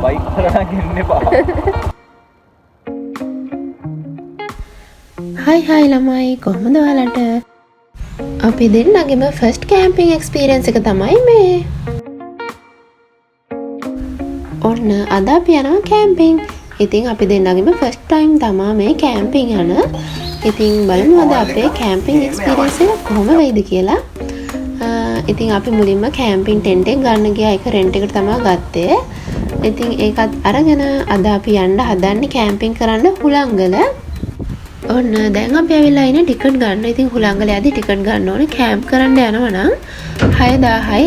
Bike කරලා ගෙන්න එපා. හයි ළමයි කොහොමද ඔයාලට? අපි දෙන්නගෙම ෆස්ට් කැම්පින් එක්ස්පීරියන්ස් එක තමයි මේ. ඔන්න අද අපි යනවා කැම්පින්. ඉතින් අපි දෙන්නගෙම ෆස්ට් ටයිම් තමා මේ කැම්පින් යන. ඉතින් බලමු අද අපේ කැම්පින් එක්ස්පීරියන්ස් එක කොහොම වෙයිද කියලා. ඉතින් අපි මුලින්ම කැම්පින් ටෙන්ට් එක ගන්න ගියා. ඒක රෙන්ට් එකට තමයි ගත්තේ. ඉතින් ඒකත් අරගෙන අද අපි යන්න හදන්නේ කැම්පින් කරන්න හුලංගල. ඔන්න දැන් අපි ඇවිල්ලා ඉන්නේ ටිකට් ගන්න. ඉතින් හුලංගල යද්දි ටිකට් ගන්න ඕනේ. කැම්ප් කරන්න යනවා නම් 6000යි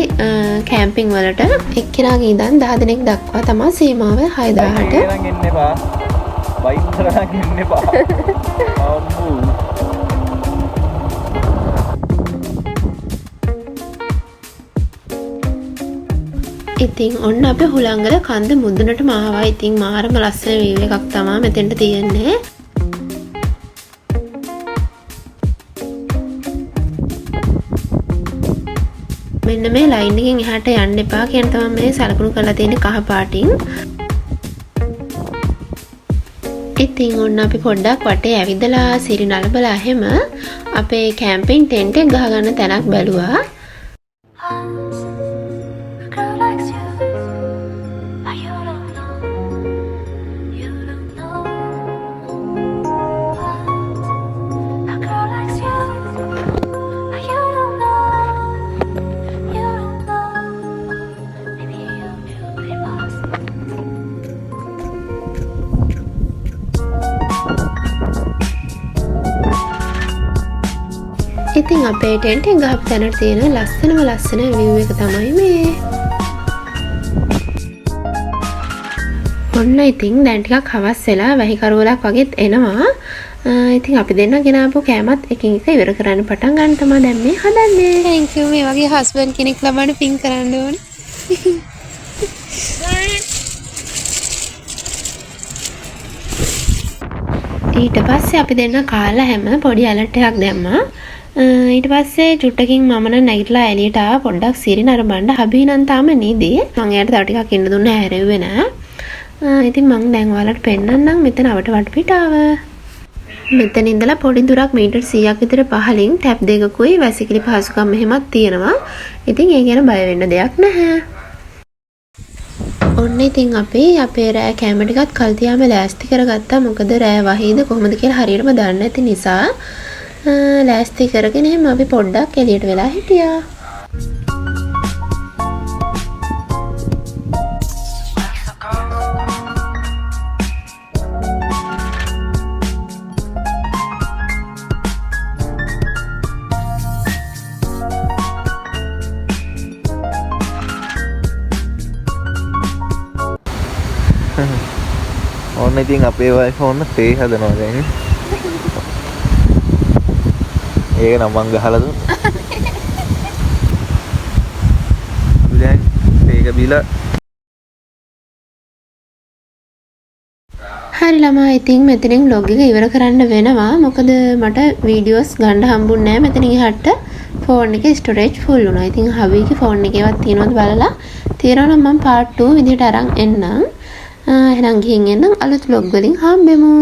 කැම්පින් වලට. එක්කෙනාගේ ඉඳන් 10 දෙනෙක් දක්වා තමයි සීමාව 6000ට. ගෙන්න එපා. බයික් කරලා ගෙන්න එපා. අම්මෝ. ඉතින් ඔන්න අපි හුලංගල කන්ද මුදුනටම ආවා. ඉතින් මාරම ලස්සන වීව් එකක් තමයි මෙතෙන්ට තියෙන්නේ. මෙන්න මේ ලයින් එකෙන් එහාට යන්න එපා කියන තමයි මේ සලකුණු කරලා තියෙන්නේ කහ පාටින්. ඉතින් ඔන්න අපි පොඩ්ඩක් වටේ ඇවිදලා සිරි නලබලා එහෙම අපේ කැම්පින් ටෙන්ට් එක ගහගන්න තැනක් බැලුවා. ඉතින් අපේ ටෙන්ට් එක ගහපු තැනට තියෙන ලස්සන view එක තමයි මේ. ඔන්න ඉතින් දැන් ටිකක් හවස් වෙලා වැහි කරවලක් වගේත් එනවා. ඉතින් අපි දෙන්න ගෙනාවු කෑමත් එකින් එක ඉවර කරන්න පටන් ගන්න තමයි දැන් මේ හදන්නේ. thank you මේ වගේ හස්බන්ඩ් කෙනෙක් ලබන්න පින් කරන්න ඕනේ. ඊට පස්සේ අපි දෙන්න කාලා හැම පොඩි ඇලර්ට් එකක් දැම්මා. ඊට පස්සේ චුට්ටකින් මම නැගිටලා එළියට ආවා පොඩ්ඩක් සිරි නරඹන්න. හබී නම් තාම නිදි. මම එයාට තව ටිකක් ඉන්න දුන්නා හැරෙව්වේ නෑ. ඉතින් මම දැන් ඔයාලට පෙන්නන්නම් මෙතන අවට වටපිටාව. මෙතන ඉඳලා පොඩි දුරක් මීටර් 100ක් විතර පහළින් ටැප් දෙකකුයි වැසිකිලි පහසුකම් මෙහෙමත් තියෙනවා. ඉතින් ඒ ගැන බය වෙන්න දෙයක් නැහැ. ඔන්න ඉතින් අපි අපේ රෑ කැම ටිකත් කල් තියාම ලෑස්ති කරගත්තා. මොකද රෑ වහීද කොහොමද කියලා හරියටම දන්නේ නැති නිසා ලෑස්ති කරගෙන එහෙම අපි පොඩ්ඩක් එළියට වෙලා හිටියා. ඔන්න ඉතින් අපේ වයිෆ් ඔන්න තේ හදනවා දැන්. ඒක නම් මං ගහලා දුන්නා. දැන් මේක බීලා හරි ළමා ඉතින් මෙතනින් vlog එක ඉවර කරන්න වෙනවා. මොකද මට වීඩියෝස් ගන්න හම්බුන්නේ නැහැ. මෙතන ඉහට ෆෝන් එකේ ස්ටෝරේජ් ෆුල් වුණා. ඉතින් හබීගේ ෆෝන් එකේවත් තියෙනවද බලලා තියෙනවා නම් මම part 2 විදිහට අරන් එන්නම්. එහෙනම් ගිහින් එන්නම් අලුත් vlog වලින් හම්බෙමු.